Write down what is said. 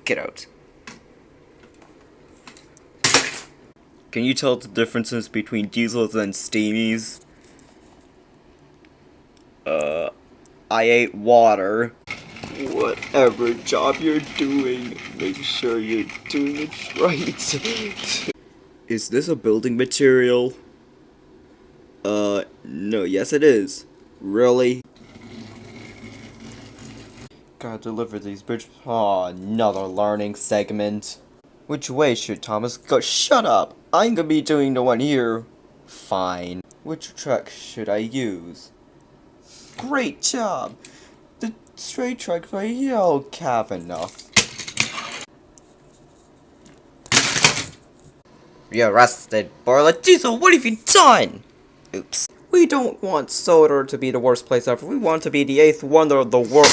Get out. Can you tell the differences between diesels and steamies? I ate water. Whatever job you're doing, make sure you're doing it right. Is this a building material? No, yes it is. Really? Gotta deliver these bridges. Aw, another learning segment. Which way should Thomas go? Shut up! I'm gonna be doing the one here. Fine. Which truck should I use? Great job! The straight truck right here, oh, Kavanaugh. You're arrested, Barla. Diesel, what have you done? Oops. We don't want Sodor to be the worst place ever. We want to be the 8th wonder of the world.